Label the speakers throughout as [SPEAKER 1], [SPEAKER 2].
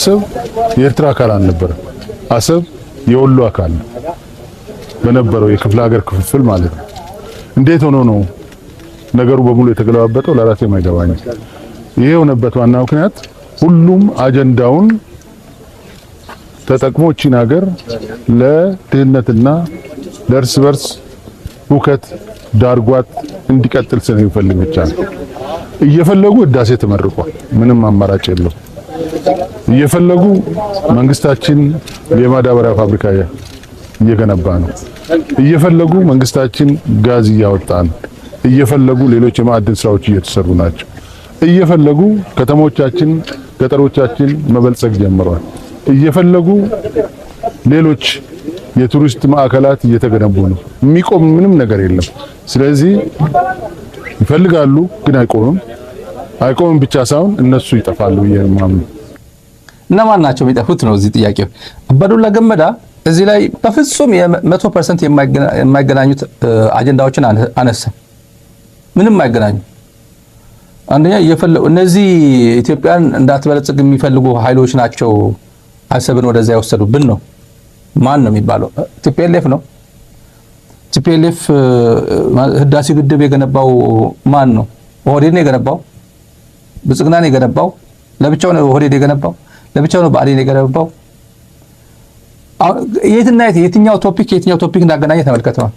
[SPEAKER 1] አሰብ የኤርትራ አካል አልነበረም። አሰብ የወሎ አካል ነው በነበረው የክፍለ ሀገር ክፍፍል ማለት ነው። እንዴት ሆኖ ነው ነገሩ በሙሉ የተገለባበጠው? ለራሴ የማይገባኝ። ይሄ የሆነበት ዋና ምክንያት ሁሉም አጀንዳውን ተጠቅሞ እቺን ሀገር ለድህነትና ለእርስ በርስ ሁከት ዳርጓት እንዲቀጥል ስለሚፈልግ ብቻ ነው። እየፈለጉ ህዳሴ ተመርቋል፣ ምንም አማራጭ የለው። እየፈለጉ መንግስታችን የማዳበሪያ ፋብሪካ እየገነባ ነው። እየፈለጉ መንግስታችን ጋዝ እያወጣ ነው። እየፈለጉ ሌሎች የማዕድን ስራዎች እየተሰሩ ናቸው። እየፈለጉ ከተሞቻችን፣ ገጠሮቻችን መበልጸግ ጀምረዋል። እየፈለጉ ሌሎች የቱሪስት ማዕከላት እየተገነቡ ነው። የሚቆም ምንም ነገር የለም። ስለዚህ ይፈልጋሉ፣ ግን አይቆምም። አይቆምም ብቻ ሳይሆን እነሱ ይጠፋሉ የማምኑ።
[SPEAKER 2] እነማን ናቸው የሚጠፉት ነው እዚህ ጥያቄው። አባዱላ ገመዳ እዚህ ላይ በፍጹም 100% የማይገናኙት አጀንዳዎችን አነሳ። ምንም አይገናኙ። አንደኛ እነዚህ ኢትዮጵያን እንዳትበለጽግ የሚፈልጉ ኃይሎች ናቸው አሰብን ወደዛ ያወሰዱብን ነው። ማን ነው የሚባለው? ቲፒኤልኤፍ ነው። ቲፒኤልኤፍ ህዳሴ ግድብ የገነባው ማን ነው? ኦህዴድ ነው የገነባው። ብልጽግና ነው የገነባው። ለብቻው ነው ኦህዴድ የገነባው። ለብቻው ነው ብአዴን የገነባው። የትኛው ቶፒክ እንዳገናኘ ተመልከተዋል።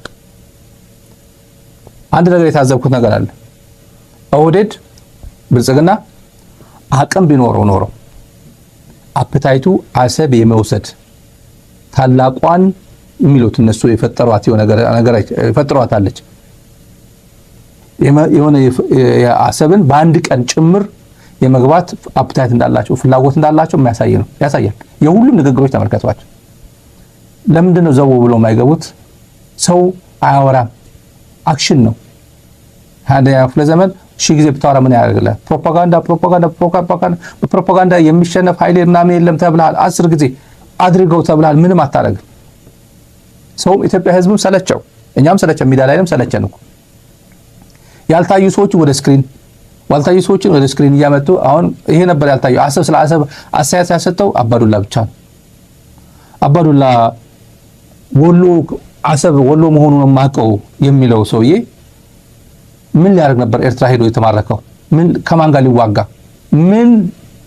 [SPEAKER 2] አንድ ነገር የታዘብኩት ነገር አለ። ኦህዴድ ብልጽግና አቅም ቢኖረው ኖሮ አፕታይቱ አሰብ የመውሰድ ታላቋን የሚሉት እነሱ የፈጠሯት ነገር ፈጥሯታለች የሆነ አሰብን በአንድ ቀን ጭምር የመግባት አፕታይት እንዳላቸው ፍላጎት እንዳላቸው ያሳያል። የሁሉም ንግግሮች ተመልከቷቸው። ለምንድን ነው ዘው ብሎ የማይገቡት? ሰው አያወራም፣ አክሽን ነው። አንደኛ ክፍለ ዘመን ሺህ ጊዜ ብታወራ ምን ያደርግልሃል? ፕሮፓጋንዳ የሚሸነፍ ኃይል ምናምን የለም ተብለሃል። 10 ጊዜ አድርገው ተብለሃል። ምንም አታረግም። ሰውም ኢትዮጵያ ህዝብም ሰለቸው፣ እኛም ሰለቸን፣ ሚዲያ ላይም ሰለቸን እኮ። ያልታዩ ሰዎችን ወደ ስክሪን እያመጡ አሁን ይሄ ነበር ያልታየው። አሰብ ስለ አሰብ አስተያየት ያሰጠው አባዱላ ብቻ ነው። አባዱላ አሰብ ወሎ መሆኑን የማውቀው የሚለው ሰውዬ ምን ሊያደርግ ነበር ኤርትራ ሄዶ የተማረከው? ምን ከማን ጋር ሊዋጋ? ምን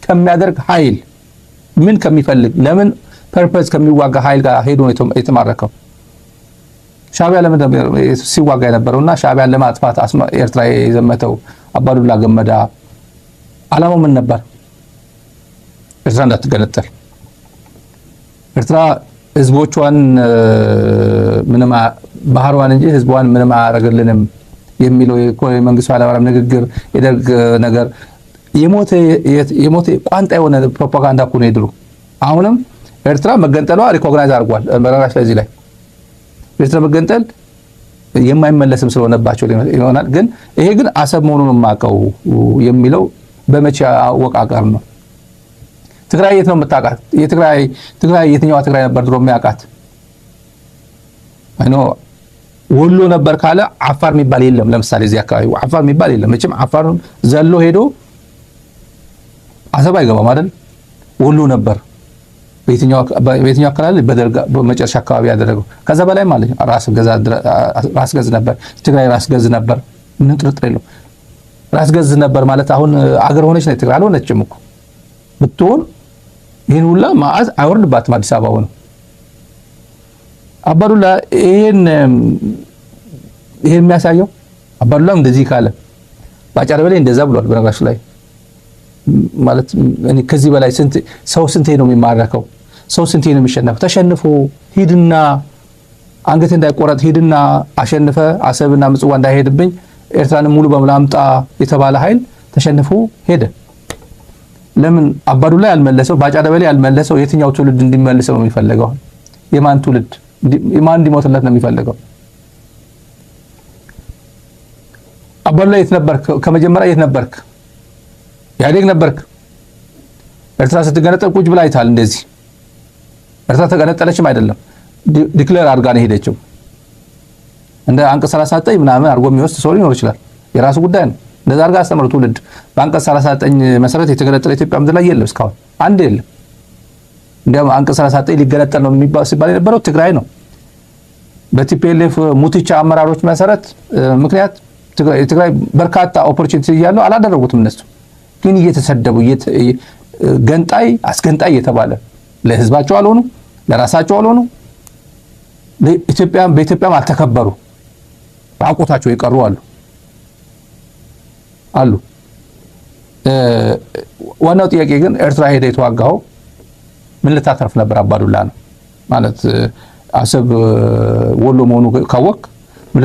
[SPEAKER 2] ከሚያደርግ ኃይል፣ ምን ከሚፈልግ፣ ለምን ፐርፐዝ ከሚዋጋ ኃይል ጋር ሄዶ የተማረከው? ሻዕቢያ ለምን ሲዋጋ የነበረውና ሻዕቢያን ለማጥፋት ኤርትራ የዘመተው አባዱላ ገመዳ ዓላማው ምን ነበር? ኤርትራ እንዳትገነጠል፣ ኤርትራ ህዝቦቿን ምንም ባህሯን እንጂ ህዝቧን ምንም አያደርግልንም የሚለው የመንግስቱ ኃይለማርያም ንግግር፣ የደርግ ነገር የሞተ ቋንጣ የሆነ ፕሮፓጋንዳ እኮ ነው የድሮ። አሁንም ኤርትራ መገንጠሏ ሪኮግናይዝ አድርጓል። በራሽ ለዚህ ላይ ኤርትራ መገንጠል የማይመለስም ስለሆነባቸው ይሆናል። ግን ይሄ ግን አሰብ መሆኑን የማውቀው የሚለው በመቼ አወቃቀር ነው? ትግራይ የት ነው የምታውቃት? ትግራይ የትኛዋ ትግራይ ነበር ድሮ የሚያውቃት? አይኖ ወሎ ነበር ካለ አፋር የሚባል የለም። ለምሳሌ እዚህ አካባቢ አፋር የሚባል የለም። መቼም አፋርን ዘሎ ሄዶ አሰብ አይገባም አይደል? ወሎ ነበር። በየትኛው አካባቢ በመጨረሻ አካባቢ ያደረገው። ከዛ በላይ ማለት ራስ ገዝ ነበር። ትግራይ ራስ ገዝ ነበር፣ ምን ጥርጥር የለው። ራስ ገዝ ነበር ማለት አሁን አገር ሆነች ነው? ትግራይ አልሆነችም እኮ። ብትሆን ይሄን ሁላ ማዕዝ አይወርድባትም አዲስ አበባ ሆነ። አባዱላ ይሄን የሚያሳየው አባዱላ እንደዚህ ካለ ባጫ ደበሌ እንደዛ ብሏል። በነገራችን ላይ ማለት እኔ ከዚህ በላይ ስንቴ ነው የሚማረከው? ሰው ስንቴ ነው የሚሸነፈው? ተሸንፎ ሂድና አንገት እንዳይቆረጥ ሂድና አሸንፈ አሰብና ምጽዋ እንዳይሄድብኝ ኤርትራን ሙሉ በሙሉ አምጣ የተባለ ኃይል ተሸንፎ ሄደ። ለምን አባዱላ ያልመለሰው ባጫ ደበሌ ያልመለሰው የትኛው ትውልድ እንዲመለሰው ነው የሚፈልገው? የማን ትውልድ የማን እንዲሞትለት ነው የሚፈልገው? አባዱላ የት ነበርክ? ከመጀመሪያ የት ነበርክ? ኢህአዴግ ነበርክ። ኤርትራ ስትገነጠል ቁጭ ብላ አይታል። እንደዚህ ኤርትራ ተገነጠለችም አይደለም ዲክሌር አድርጋ ነው ሄደችው። እንደ አንቀጽ 39 ምናምን አድርጎ የሚወስድ ሰው ሊኖር ይችላል። የራሱ ጉዳይ ነው። እንደዛ አድርጋ አስተምሩ ትውልድ። በአንቀጽ 39 መሰረት የተገነጠለ ኢትዮጵያ ምድር ላይ የለም እስካሁን አንድ የለም። እንዲያውም አንቀጽ 39 ሊገነጠል ነው ሲባል የነበረው ትግራይ ነው። በቲፒኤልኤፍ ሙቲቻ አመራሮች መሰረት ምክንያት ትግራይ በርካታ ኦፖርቹኒቲ እያለው አላደረጉትም። እነሱ ግን እየተሰደቡ ገንጣይ አስገንጣይ እየተባለ ለህዝባቸው አልሆኑ፣ ለራሳቸው አልሆኑ፣ በኢትዮጵያም አልተከበሩ፣ ራቁታቸው የቀሩ አሉ። ዋናው ጥያቄ ግን ኤርትራ ሄደ የተዋጋው ምን ልታተርፍ ነበር? አባዱላ ነው ማለት አሰብ ወሎ መሆኑ ካወቅ ምን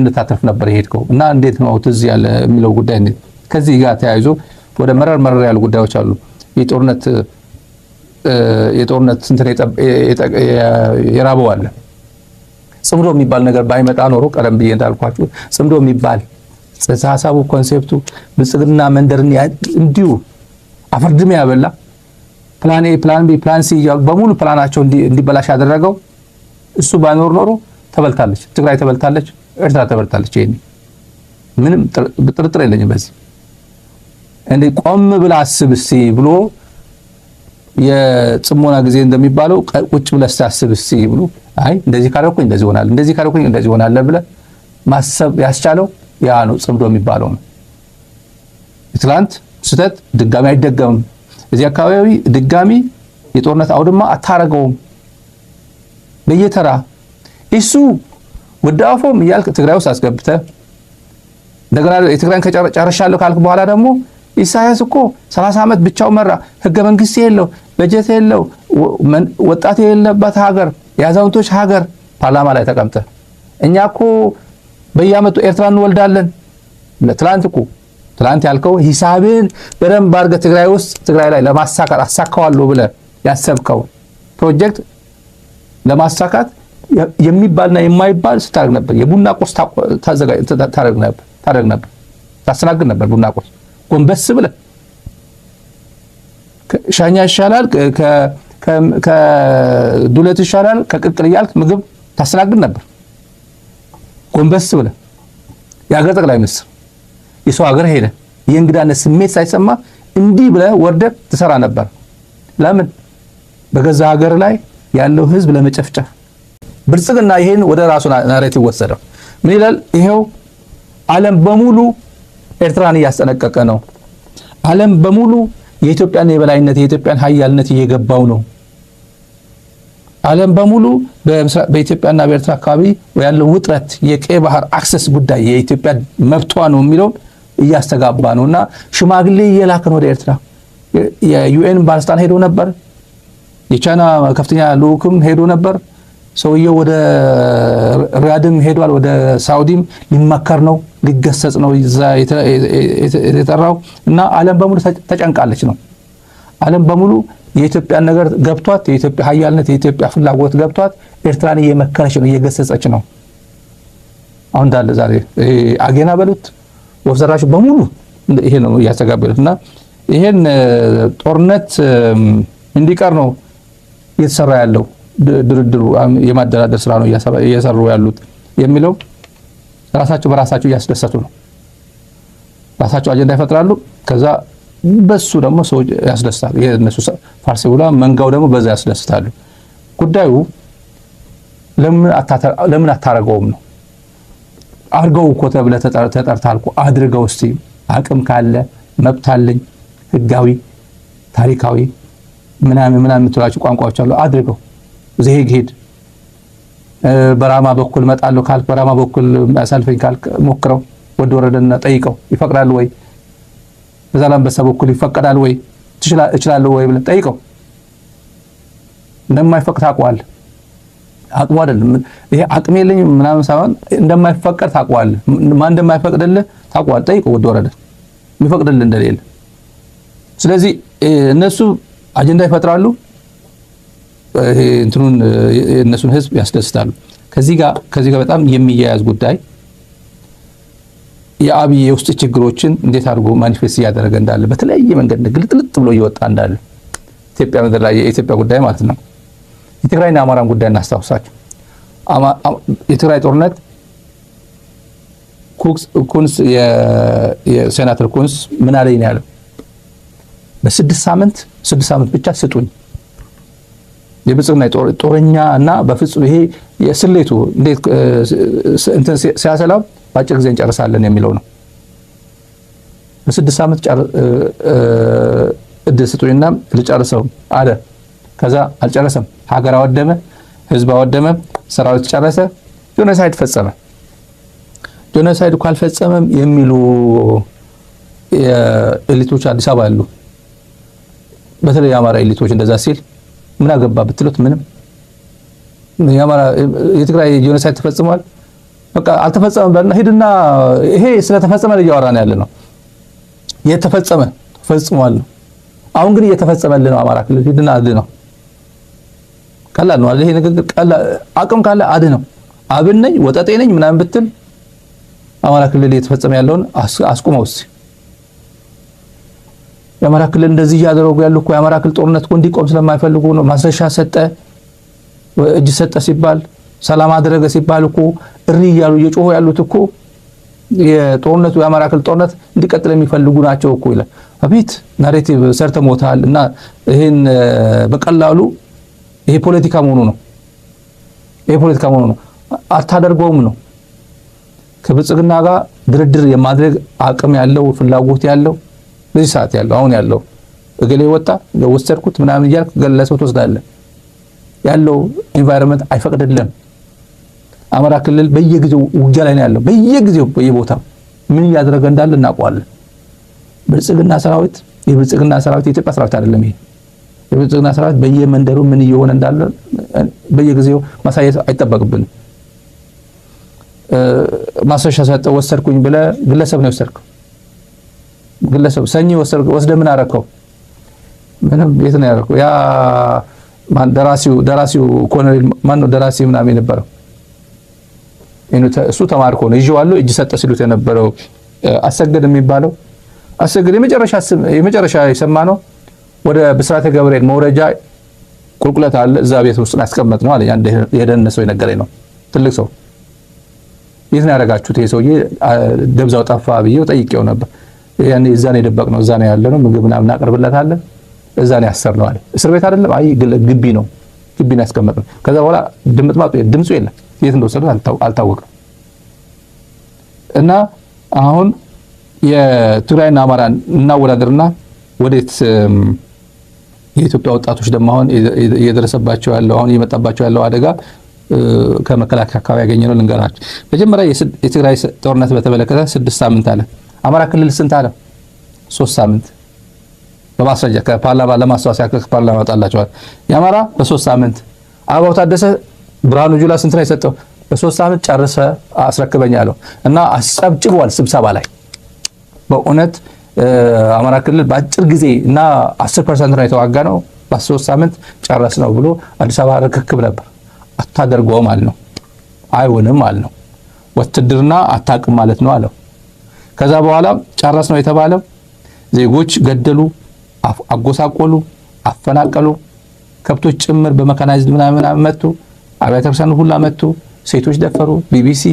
[SPEAKER 2] ልታተርፍ ነበር የሄድከው? እና እንዴት ነው ትዝ ያለ የሚለው ጉዳይ እንዴት ከዚህ ጋር ተያይዞ ወደ መረር ያሉ ጉዳዮች አሉ። የጦርነት እንትን የራበው አለ። ጽምዶ የሚባል ነገር ባይመጣ ኖሮ ቀደም ብዬ እንዳልኳችሁ ጽምዶ የሚባል ጽንሰ ሐሳቡ ኮንሴፕቱ ብልጽግና መንደርን እንዲሁ አፈርድሜ ያበላ ፕላን ኤ ፕላን ቢ ፕላን ሲ በሙሉ ፕላናቸው እንዲበላሽ ያደረገው እሱ ባይኖር ኖሮ ተበልታለች፣ ትግራይ ተበልታለች፣ ኤርትራ ተበልታለች። ይሄን ምንም ጥርጥር የለኝም። በዚህ እንዴ ቆም ብላ አስብ እስቲ ብሎ የጽሞና ጊዜ እንደሚባለው ቁጭ ብለህ አስብ እስቲ ብሎ አይ እንደዚህ ካደረኩኝ እንደዚህ ሆናል፣ እንደዚህ ካደረኩኝ እንደዚህ ሆናል ብለህ ማሰብ ያስቻለው ያ ነው ጽምዶ የሚባለው ነው። ትላንት ስህተት ድጋሚ አይደገምም። እዚህ አካባቢ ድጋሚ የጦርነት አውድማ አታረገውም። በየተራ እሱ ወዳፎም እያልክ ትግራይ ውስጥ አስገብተህ እንደገና የትግራይን ከጨርሻለሁ ካልክ በኋላ ደግሞ ኢሳያስ እኮ 30 ዓመት ብቻው መራ፣ ህገ መንግስት የለው፣ በጀት የለው፣ ወጣት የሌለበት ሀገር፣ የአዛውንቶች ሀገር ፓርላማ ላይ ተቀምጠህ እኛ እኮ በየዓመቱ ኤርትራ እንወልዳለን። ትላንት ያልከው ሂሳብን በደንብ አድርገህ ትግራይ ላይ ለማሳካት አሳካዋለሁ ብለህ ያሰብከው ፕሮጀክት ለማሳካት የሚባልና የማይባል ስታደርግ ነበር። የቡና ቁርስ ታደርግ ነበር፣ ታስተናግድ ነበር። ቡና ቁርስ ጎንበስ ብለህ ሻኛ ይሻላል ከዱለት ይሻላል ከቅቅል እያልክ ምግብ ታስተናግድ ነበር ጎንበስ ብለህ። የሀገር ጠቅላይ ሚኒስትር የሰው ሀገር ሄደ የእንግዳነት ስሜት ሳይሰማ እንዲህ ብለህ ወርደህ ትሰራ ነበር። ለምን? በገዛ ሀገር ላይ ያለው ህዝብ ለመጨፍጨፍ። ብልጽግና ይሄን ወደ ራሱ ናሬቲቭ ወሰደው። ምን ይላል? ይሄው ዓለም በሙሉ ኤርትራን እያስጠነቀቀ ነው። ዓለም በሙሉ የኢትዮጵያን የበላይነት የኢትዮጵያን ኃያልነት እየገባው ነው። ዓለም በሙሉ በኢትዮጵያና በኤርትራ አካባቢ ያለው ውጥረት የቀይ ባህር አክሰስ ጉዳይ የኢትዮጵያ መብቷ ነው የሚለው እያስተጋባ ነውና ሽማግሌ እየላከን ወደ ኤርትራ የዩኤን ባለስልጣን ሄዶ ነበር። የቻይና ከፍተኛ ልኡክም ሄዶ ነበር። ሰውየው ወደ ሪያድም ሄዷል። ወደ ሳውዲም ሊመከር ነው፣ ሊገሰጽ ነው የተጠራው እና ዓለም በሙሉ ተጨንቃለች ነው። ዓለም በሙሉ የኢትዮጵያን ነገር ገብቷት የኢትዮጵያ ኃያልነት የኢትዮጵያ ፍላጎት ገብቷት ኤርትራን እየመከረች ነው፣ እየገሰጸች ነው። አሁን እንዳለ ዛሬ አጌና በሉት ወፍዘራሽ በሙሉ ይሄ ነው እያስተጋበሉት እና ይሄን ጦርነት እንዲቀር ነው እየተሰራ ያለው ድርድሩ የማደራደር ስራ ነው እየሰሩ ያሉት የሚለው ራሳቸው በራሳቸው እያስደሰቱ ነው። ራሳቸው አጀንዳ ይፈጥራሉ። ከዛ በሱ ደግሞ ሰው ያስደስታል። የነሱ ፋርሲ ብላ መንጋው ደግሞ በዛ ያስደስታሉ። ጉዳዩ ለምን አታረገውም ነው። አርገው እኮ ተብለህ ተጠርተሃል እኮ አድርገው እስቲ። አቅም ካለ መብት አለኝ ህጋዊ ታሪካዊ ምናምን የምትላቸው ቋንቋዎች አሉ። አድርገው ዘሄግ ሄድ። በራማ በኩል መጣለሁ ካልክ በራማ በኩል አሳልፈኝ ካልክ ሞክረው። ወደ ወረደና ጠይቀው ይፈቅዳል ወይ? በዛላምበሳ በኩል ይፈቀዳል ወይ? እችላለሁ ወይ ብለህ ጠይቀው። እንደማይፈቅድ ታውቀዋለህ። አቅሙ አይደለም ይሄ አቅም የለኝም ምናምን ሳይሆን እንደማይፈቀድ ታውቀዋለህ። ማን እንደማይፈቅድልህ ታውቀዋለህ። ጠይቀው ወደ ወረደ የሚፈቅድልህ እንደሌለ። ስለዚህ እነሱ አጀንዳ ይፈጥራሉ። እንትኑን እነሱን ህዝብ ያስደስታሉ። ከዚህ ጋር በጣም የሚያያዝ ጉዳይ የአብይ የውስጥ ችግሮችን እንዴት አድርጎ ማኒፌስት እያደረገ እንዳለ በተለያየ መንገድ ግልጥልጥ ብሎ እየወጣ እንዳለ ኢትዮጵያ ምድር ላይ የኢትዮጵያ ጉዳይ ማለት ነው። የትግራይና አማራን ጉዳይ እናስታውሳቸው። የትግራይ ጦርነት ኩንስ የሴናተር ኩንስ ምን አለኝ ነው ያለው? በ6 ሳምንት ብቻ ስጡኝ የብልጽግና ጦረኛ እና በፍጹም ይሄ የስሌቱ እንዴት እንትን ሲያሰላው ባጭር ጊዜ እንጨርሳለን የሚለው ነው። በ6 ዓመት እድል ስጡኝና ልጨርሰው አለ። ከዛ አልጨረሰም። ሀገር አወደመ፣ ህዝብ አወደመ፣ ሰራዊት ጨረሰ፣ ጆኖሳይድ ፈጸመ። ጆኖሳይድ እኮ አልፈጸመም የሚሉ ኤሊቶች አዲስ አበባ ያሉ በተለይ የአማራ ኤሊቶች እንደዛ ሲል ምን አገባ ብትሉት ምንም የትግራይ ጆኖሳይድ ተፈጽሟል በቃ አልተፈጸመም በልና ሂድና ይሄ ስለተፈጸመ እያወራን ያለ ነው። የተፈጸመ ተፈጽሟል። አሁን ግን እየተፈጸመልን ነው። አማራ ክልል ሂድና አድ ነው። ቀላል ነው አይደል? ይሄ ንግግር ቀላል አቅም ካለ አድ ነው። አብን ነኝ ወጠጤ ነኝ ምናምን ብትል አማራ ክልል እየተፈጸመ ያለውን አስቁመው እስኪ። የአማራ ክልል እንደዚህ ያደረጉ ያሉ እኮ የአማራ ክልል ጦርነት እኮ እንዲቆም ስለማይፈልጉ ነው። ማስረሻ ሰጠ፣ እጅ ሰጠ ሲባል ሰላም አደረገ ሲባል እኮ እሪ እያሉ እየጮሁ ያሉት እኮ የጦርነቱ የአማራ ክልል ጦርነት እንዲቀጥል የሚፈልጉ ናቸው እኮ ይላል። አቤት ናሬቲቭ ሰርተ ሞታል። እና ይሄን በቀላሉ ይሄ ፖለቲካ መሆኑ ነው። ይሄ ፖለቲካ መሆኑ ነው። አታደርገውም ነው። ከብልጽግና ጋር ድርድር የማድረግ አቅም ያለው ፍላጎት ያለው በዚህ ሰዓት ያለው አሁን ያለው እገሌ ወጣ ወሰድኩት ምናምን እያልክ ገለሰው ተወስዳለህ ያለው ኢንቫይሮንመንት አይፈቅድልም። አማራ ክልል በየጊዜው ውጊያ ላይ ነው ያለው። በየጊዜው በየቦታው ምን እያደረገ እንዳለ እናውቀዋለን። ብልጽግና ሰራዊት የብልጽግና ሰራዊት የኢትዮጵያ ሰራዊት አይደለም። ይሄ የብልጽግና ሰራዊት በየመንደሩ ምን እየሆነ እንዳለ በየጊዜው ማሳየት አይጠበቅብንም። ማስረሻ ሰጠ ወሰድኩኝ ብለህ ግለሰብ ነው ወሰድከው። ግለሰብ ሰኚ ወስደህ ምን አደረከው? ምንም የት ነው ያደረከው? ያ ማን ደራሲው ኮሎኔል ማን ነው ደራሲ ምናምን የነበረው እሱ ተማርኮ ነው ይዤዋለሁ እጅ ሰጠ ሲሉት የነበረው አሰገድ የሚባለው አሰገድ የመጨረሻ የሰማነው ወደ ብስራተ ገብርኤል መውረጃ ቁልቁለት አለ እዛ ቤት ውስጥ አስቀመጥ ነው አለ። አንድ የደነሰው የነገረኝ ነው። ትልቅ ሰው የት ነው ያደረጋችሁት? ይሄ ሰውዬ ደብዛው ጠፋ ብዬው ጠይቄው ነበር። ያኔ እዛ ነው የደበቅነው፣ እዛ ነው ያለነው፣ ምግብ ምናምን እናቀርብለታለን፣ እዛ ነው ያሰርነው አለ። እስር ቤት አይደለም፣ አይ ግቢ ነው ያስቀመጥነው። ከዛ በኋላ ድምፁ የለም፣ የት እንደወሰዱት አልታወቀም። እና አሁን የትግራይና አማራን እናወዳደርና ወዴት የኢትዮጵያ ወጣቶች ደግሞ አሁን እየደረሰባቸው ያለው አሁን እየመጣባቸው ያለው አደጋ ከመከላከያ አካባቢ ያገኘነው ልንገራችሁ። መጀመሪያ የትግራይ ጦርነት በተመለከተ 6 ሳምንት አለ። አማራ ክልል ስንት አለ? 3 ሳምንት በማስረጃ ከፓርላማ ለማስተዋወቂያ ከፓርላማ ወጣላቸዋል። የአማራ በ3 ሳምንት አበባው ታደሰ ብርሃኑ ጁላ ስንት ነው የሰጠው? በ3 ሳምንት ጨርሰ አስረክበኝ አለው እና አስጨብጭቧል ስብሰባ ላይ። በእውነት አማራ ክልል በአጭር ጊዜ እና 10% ነው የተዋጋ ነው በ3 ሳምንት ጨረስ ነው ብሎ አዲስ አበባ ርክክብ ነበር። አታደርገውም አለ ነው፣ አይሆንም አለ ነው፣ ወትድርና አታውቅም ማለት ነው አለው። ከዛ በኋላ ጨረስ ነው የተባለው ዜጎች ገደሉ፣ አጎሳቆሉ፣ አፈናቀሉ፣ ከብቶች ጭምር በመካናይዝድ ምናምን መቱ፣ አብያተ ክርስቲያናት ሁላ መቱ፣ ሴቶች ደፈሩ። ቢቢሲ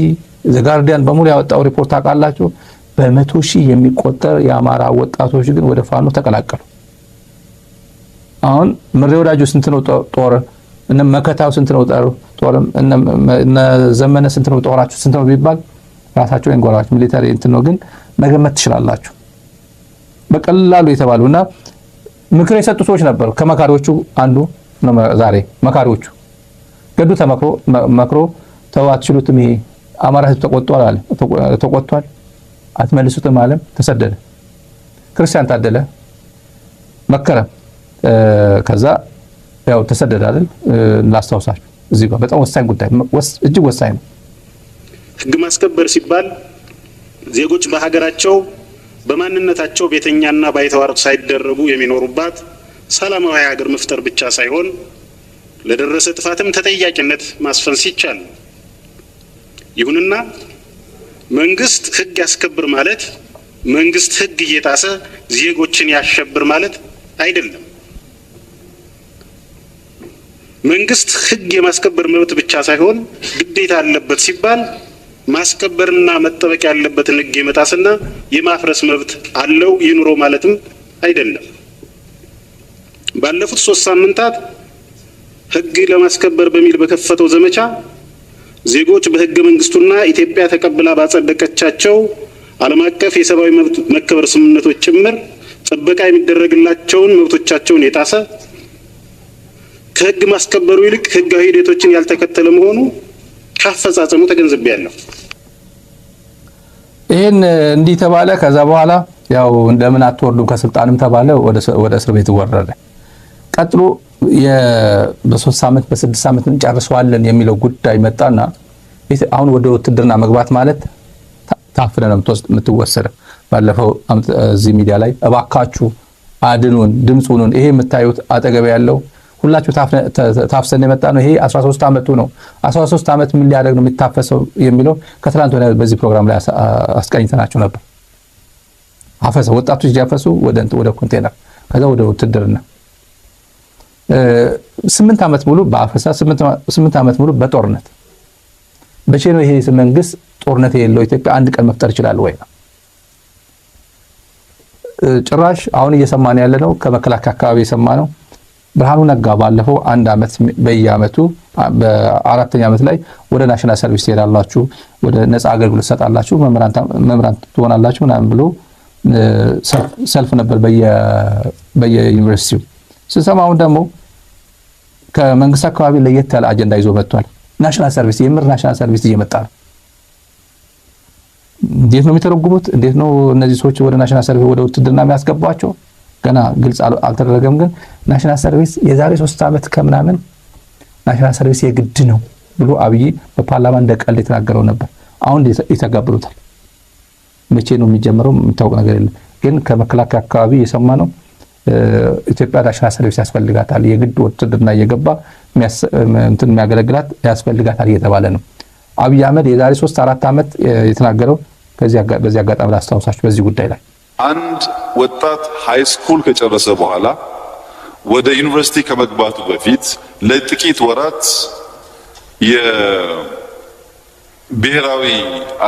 [SPEAKER 2] ዘ ጋርዲያን በሙሉ ያወጣው ሪፖርት አቃላችሁ። በ100 ሺህ የሚቆጠር የአማራ ወጣቶች ግን ወደ ፋኖ ተቀላቀሉ። አሁን ምሬ ወዳጆ ስንት ነው ጦር? እነ መከታው ስንት ነው ጦር? እነ ዘመነ ስንት ነው ጦራችሁ? ስንት ነው ቢባል ራሳቸው እንጎራችሁ ሚሊታሪ እንትን ነው፣ ግን መገመት ትችላላችሁ። በቀላሉ የተባሉና ምክር የሰጡ ሰዎች ነበሩ። ከመካሪዎቹ አንዱ ነው ዛሬ መካሪዎቹ ገዱ ተመክሮ ተው አትችሉትም፣ ይሄ አማራ ህዝብ ተቆጥቷል አለ። ተቆጥቷል አትመልሱትም አለ። ተሰደደ። ክርስቲያን ታደለ መከረ። ከዛ ያው ተሰደደ አይደል? ላስታውሳችሁ እዚህ ጋር በጣም ወሳኝ ጉዳይ፣ እጅግ ወሳኝ ነው።
[SPEAKER 3] ህግ ማስከበር ሲባል ዜጎች በሀገራቸው በማንነታቸው ቤተኛና ባይተዋር ሳይደረጉ የሚኖሩባት ሰላማዊ ሀገር መፍጠር ብቻ ሳይሆን ለደረሰ ጥፋትም ተጠያቂነት ማስፈን ሲቻል፣ ይሁንና መንግስት ህግ ያስከብር ማለት መንግስት ህግ እየጣሰ ዜጎችን ያሸብር ማለት አይደለም። መንግስት ህግ የማስከበር መብት ብቻ ሳይሆን ግዴታ አለበት ሲባል ማስከበርና መጠበቅ ያለበትን ህግ የመጣስና የማፍረስ መብት አለው ይኑሮ ማለትም አይደለም። ባለፉት 3 ሳምንታት ህግ ለማስከበር በሚል በከፈተው ዘመቻ ዜጎች በህገ መንግስቱና ኢትዮጵያ ተቀብላ ባጸደቀቻቸው ዓለም አቀፍ የሰብአዊ መብት መከበር ስምምነቶች ጭምር ጥበቃ የሚደረግላቸውን መብቶቻቸውን የጣሰ ከህግ ማስከበሩ ይልቅ ህጋዊ ሂደቶችን ያልተከተለ መሆኑ ካፈጻጸሙ ተገንዝቤያለሁ። ይሄን
[SPEAKER 2] እንዲህ ተባለ። ከዛ በኋላ ያው እንደምን አትወርዱም ከስልጣንም ተባለ። ወደ እስር ቤት ወረደ። ቀጥሎ በ3 ዓመት በ6 ዓመት እንጨርሰዋለን የሚለው ጉዳይ መጣና አሁን ወደ ውትድርና መግባት ማለት ታፍነ ነው የምትወሰደው። ባለፈው እዚህ ሚዲያ ላይ እባካችሁ አድኑን ድምጹን ይሄ የምታዩት አጠገብ ያለው ሁላችሁ ታፍሰን የመጣ ነው። ይሄ 13 ዓመቱ ነው። 13 ዓመት ምን ሊያደርግ ነው የሚታፈሰው የሚለው ከትላንት ወዲያ በዚህ ፕሮግራም ላይ አስቀኝተናችሁ ነበር። አፈሰ ወጣቶች ያፈሱ ወደ ኮንቴነር ከዛ ወደ ውትድርና 8 ዓመት ሙሉ በአፈሳ 8 ዓመት ሙሉ በጦርነት በቼ ነው ይሄ መንግስት ጦርነት የሌለው ኢትዮጵያ አንድ ቀን መፍጠር ይችላል ወይ? ጭራሽ አሁን እየሰማን ያለ ነው ከመከላከያ አካባቢ የሰማነው ብርሃኑ ነጋ ባለፈው 1 ዓመት በየአመቱ በ4ኛ ዓመት ላይ ወደ ናሽናል ሰርቪስ ትሄዳላችሁ፣ ወደ ነፃ አገልግሎት ሰጣላችሁ፣ መምራን ትሆናላችሁ ምናምን ብሎ ሰልፍ ነበር በየዩኒቨርሲቲው። ስንሰማው ደግሞ ከመንግስት አካባቢ ለየት ያለ አጀንዳ ይዞ መጥቷል። ናሽናል ሰርቪስ የምር ናሽናል ሰርቪስ እየመጣ ነው። እንዴት ነው የሚተረጉሙት? እንዴት ነው እነዚህ ሰዎች ወደ ናሽናል ሰርቪስ ወደ ውትድርና የሚያስገቧቸው? ገና ግልጽ አልተደረገም። ግን ናሽናል ሰርቪስ የዛሬ 3 ዓመት ከምናምን ናሽናል ሰርቪስ የግድ ነው ብሎ አብይ በፓርላማ እንደቀልድ የተናገረው ነበር። አሁን ይተገብሩታል። መቼ ነው የሚጀምረው የሚታወቅ ነገር የለም። ግን ከመከላከያ አካባቢ የሰማነው ኢትዮጵያ ናሽናል ሰርቪስ ያስፈልጋታል፣ የግድ ውትድርና እየገባ የሚያገለግላት ያስፈልጋታል እየተባለ ነው። አብይ አህመድ የዛሬ 3-4 ዓመት የተናገረው በዚህ አጋጣሚ ላስታውሳችሁ በዚህ ጉዳይ ላይ
[SPEAKER 4] አንድ ወጣት ሃይ ስኩል ከጨረሰ በኋላ ወደ ዩኒቨርሲቲ ከመግባቱ በፊት ለጥቂት ወራት የብሔራዊ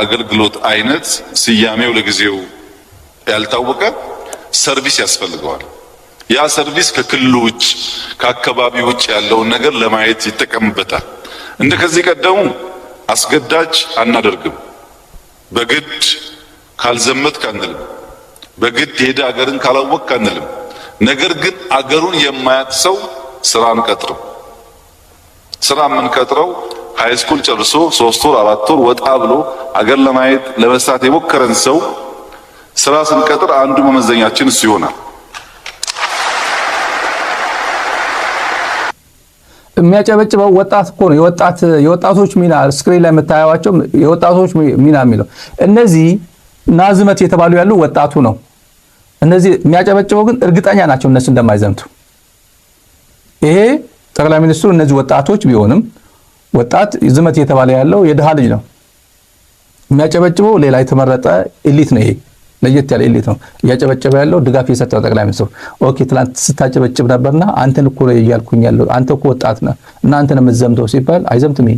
[SPEAKER 4] አገልግሎት አይነት ስያሜው ለጊዜው ያልታወቀ ሰርቪስ ያስፈልገዋል። ያ ሰርቪስ ከክልሉ ውጭ ከአካባቢ ውጭ ያለውን ነገር ለማየት ይጠቀምበታል። እንደ ከዚህ ቀደሙ አስገዳጅ አናደርግም። በግድ ካልዘመትክ አንልም። በግድ ሄደ አገርን ካላወቅክ አንልም። ነገር ግን አገሩን የማያውቅ ሰው ስራ አንቀጥርም። ስራ የምንቀጥረው ሃይ ስኩል ጨርሶ 3 ወር 4 ወር ወጣ ብሎ አገር ለማየት ለመስራት የሞከረን ሰው ስራ ስንቀጥር አንዱ መመዘኛችን እሱ ይሆናል።
[SPEAKER 2] የሚያጨበጭበው ወጣት እኮ ነው። የወጣቶች ሚና ስክሪን ላይ የምታዩዋቸው የወጣቶች ሚና የሚለው እነዚህ ናዝመት የተባሉ ያሉ ወጣቱ ነው። እነዚህ የሚያጨበጭበው ግን እርግጠኛ ናቸው እነሱ እንደማይዘምቱ። ይሄ ጠቅላይ ሚኒስትሩ እነዚህ ወጣቶች ቢሆንም ወጣት ዝመት የተባለ ያለው የድሃ ልጅ ነው። የሚያጨበጭበው ሌላ የተመረጠ ኤሊት ነው። ይሄ ለየት ያለ ኤሊት ነው እያጨበጨበ ያለው ድጋፍ የሰጠው ጠቅላይ ሚኒስትሩ። ኦኬ ትላንት ስታጨበጭብ ነበርና አንተን እኮ እያልኩኝ ያለው አንተ እኮ ወጣት ነህ እና አንተን የምትዘምተው ሲባል አይዘምትም።